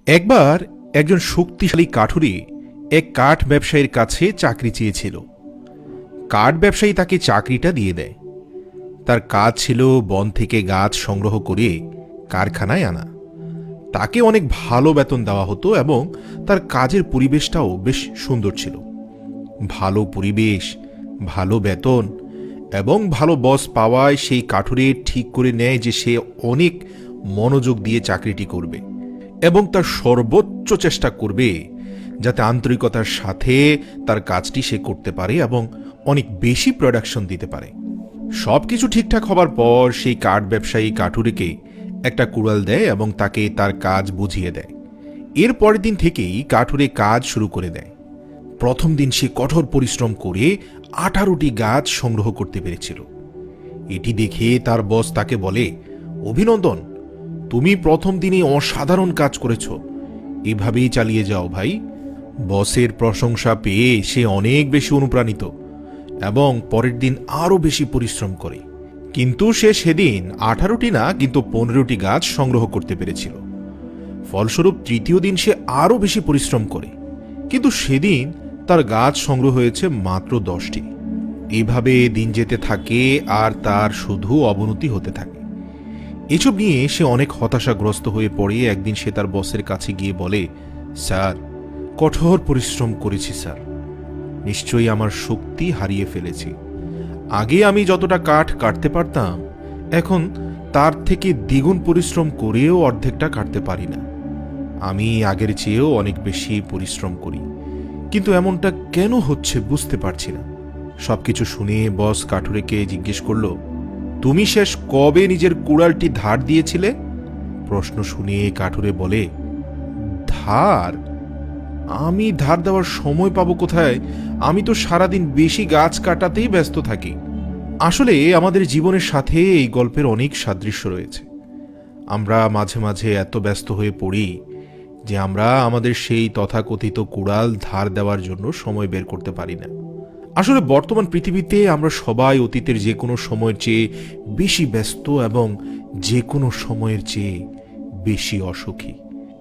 একবার একজন শক্তিশালী কাঠুরে এক কাঠ ব্যবসায়ীর কাছে চাকরি চেয়েছিল। কাঠ ব্যবসায়ী তাকে চাকরিটা দিয়ে দেয়। তার কাজ ছিল বন থেকে গাছ সংগ্রহ করে কারখানায় আনা। তাকে অনেক ভালো বেতন দেওয়া হতো এবং তার কাজের পরিবেশটাও বেশ সুন্দর ছিল। ভালো পরিবেশ, ভালো বেতন এবং ভালো বস পাওয়ায় সেই কাঠুরে ঠিক করে নেয় যে সে অনেক মনোযোগ দিয়ে চাকরিটি করবে এবং তার সর্বোচ্চ চেষ্টা করবে যাতে আন্তরিকতার সাথে তার কাজটি সে করতে পারে এবং অনেক বেশি প্রোডাকশন দিতে পারে। সবকিছু ঠিকঠাক হবার পর সেই কাঠ ব্যবসায়ী কাঠুরেকে একটা কুড়াল দেয় এবং তাকে তার কাজ বুঝিয়ে দেয়। এর পরের দিন থেকেই কাঠুরে কাজ শুরু করে দেয়। প্রথম দিন সে কঠোর পরিশ্রম করে 18টি গাছ সংগ্রহ করতে পেরেছিল। এটি দেখে তার বস তাকে বলে, অভিনন্দন, তুমি প্রথম দিনে অসাধারণ কাজ করেছ, এভাবেই চালিয়ে যাও ভাই। বসের প্রশংসা পেয়ে সে অনেক বেশি অনুপ্রাণিত এবং পরের দিন আরও বেশি পরিশ্রম করে। কিন্তু সে সেদিন 18টি না কিন্তু 15টি গাছ সংগ্রহ করতে পেরেছিল। ফলস্বরূপ তৃতীয় দিন সে আরও বেশি পরিশ্রম করে, কিন্তু সেদিন তার গাছ সংগ্রহ হয়েছে মাত্র 10টি। এইভাবে দিন যেতে থাকে আর তার শুধু অবনতি হতে থাকে। এসব নিয়ে সে অনেক হতাশাগ্রস্ত হয়ে পড়ে। একদিন সে তার বসের কাছে গিয়ে বলে, স্যার, কঠোর পরিশ্রম করেছি স্যার, নিশ্চয়ই আমার শক্তি হারিয়ে ফেলেছি। আগে আমি যতটা কাঠ কাটতে পারতাম এখন তার থেকে দ্বিগুণ পরিশ্রম করেও অর্ধেকটা কাটতে পারি না। আমি আগের চেয়েও অনেক বেশি পরিশ্রম করি, কিন্তু এমনটা কেন হচ্ছে বুঝতে পারছি না। সবকিছু শুনে বস কাঠুরেকে জিজ্ঞেস করল, তুমি শেষ কবে নিজের কুড়ালটি ধার দিয়েছিলে? প্রশ্ন শুনে কাঠুরে বলে, ধার? আমি ধার দেওয়ার সময় পাবো কোথায়? আমি তো সারাদিন বেশি গাছ কাটাতেই ব্যস্ত থাকি। আসলে আমাদের জীবনের সাথে এই গল্পের অনেক সাদৃশ্য রয়েছে। আমরা মাঝে মাঝে এত ব্যস্ত হয়ে পড়ি যে আমরা আমাদের সেই তথাকথিত কুড়াল ধার দেওয়ার জন্য সময় বের করতে পারি না। আসলে বর্তমান পৃথিবীতে আমরা সবাই অতীতের যে কোনো সময়ের চেয়ে বেশি ব্যস্ত এবং যে কোনো সময়ের চেয়ে বেশি অসুখী।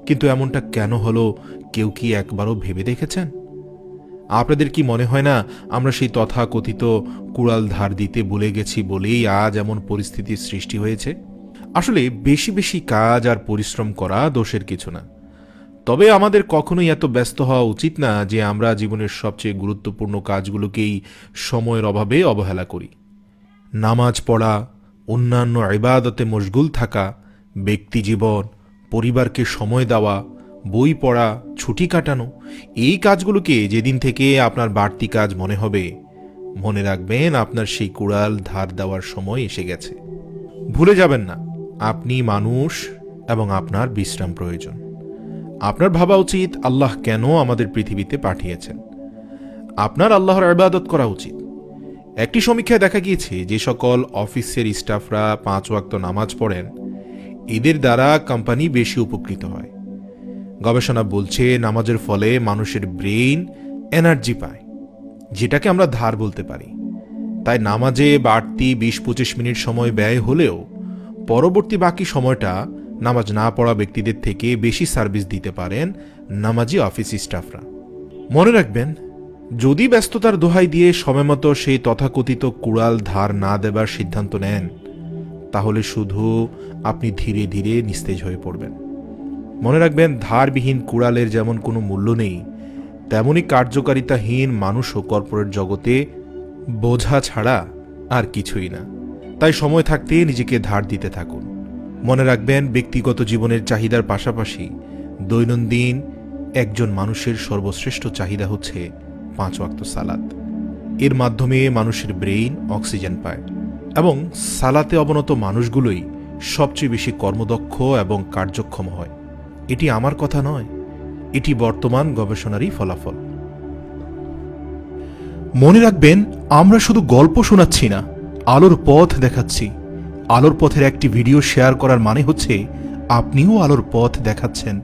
কিন্তু এমনটা কেন হলো, কেউ কি একবারও ভেবে দেখেছেন? আপনাদের কি মনে হয় না আমরা সেই তথাকথিত কুড়াল ধার দিতে ভুলে গেছি বলেই আজ এমন পরিস্থিতির সৃষ্টি হয়েছে? আসলে বেশি বেশি কাজ আর পরিশ্রম করা দোষের কিছু না, তবে আমাদের কখনোই এত ব্যস্ত হওয়া উচিত না যে আমরা জীবনের সবচেয়ে গুরুত্বপূর্ণ কাজগুলোকেই সময়ের অভাবে অবহেলা করি। নামাজ পড়া, অন্যান্য ইবাদতে মশগুল থাকা, ব্যক্তি জীবন, পরিবারকে সময় দেওয়া, বই পড়া, ছুটি কাটানো, এই কাজগুলোকে যেদিন থেকে আপনার বাড়তি কাজ মনে হবে, মনে রাখবেন আপনার সেই কুড়াল ধার দেওয়ার সময় এসে গেছে। ভুলে যাবেন না, আপনি মানুষ এবং আপনার বিশ্রাম প্রয়োজন। আপনার ভাবা উচিত আল্লাহ কেন আমাদের পৃথিবীতে পাঠিয়েছেন। আপনার আল্লাহর ইবাদত করা উচিত। একটি সমীক্ষায় দেখা গিয়েছে যে সকল অফিসের স্টাফরা 5 ওয়াক্ত নামাজ পড়েন, এদের দ্বারা কোম্পানি বেশি উপকৃত হয়। গবেষণা বলছে নামাজের ফলে মানুষের ব্রেইন এনার্জি পায়, যেটাকে আমরা ধার বলতে পারি। তাই নামাজে বাড়তি 20-25 মিনিট সময় ব্যয় হলেও পরবর্তী বাকি সময়টা নামাজ না পড়া ব্যক্তিদের থেকে বেশি সার্ভিস দিতে পারেন নামাজি অফিস স্টাফরা। মনে রাখবেন, যদি ব্যস্ততার দোহাই দিয়ে সময়মতো সেই তথাকথিত কুড়াল ধার না দেবার সিদ্ধান্ত নেন, তাহলে শুধু আপনি ধীরে ধীরে নিস্তেজ হয়ে পড়বেন। মনে রাখবেন, ধারবিহীন কুড়ালের যেমন কোনো মূল্য নেই, তেমনি কার্যকারিতাহীন মানুষও কর্পোরেট জগতে বোঝা ছাড়া আর কিছুই না। তাই সময় থাকতে নিজেকে ধার দিতে থাকুন। মনে রাখবেন, ব্যক্তিগত জীবনের চাহিদার পাশাপাশি দৈনন্দিন একজন মানুষের সর্বশ্রেষ্ঠ চাহিদা হচ্ছে 5 ওয়াক্ত সালাত। এর মাধ্যমে মানুষের ব্রেইন অক্সিজেন পায় এবং সালাতে অবনত মানুষগুলোই সবচেয়ে বেশি কর্মদক্ষ এবং কার্যক্ষম হয়। এটি আমার কথা নয়, এটি বর্তমান গবেষণারই ফলাফল। মনে রাখবেন, আমরা শুধু গল্প শোনাচ্ছি না, আলোর পথ দেখাচ্ছি। আলোর পথের একটি ভিডিও শেয়ার করার মানে হচ্ছে আপনিও আলোর পথ দেখাচ্ছেন।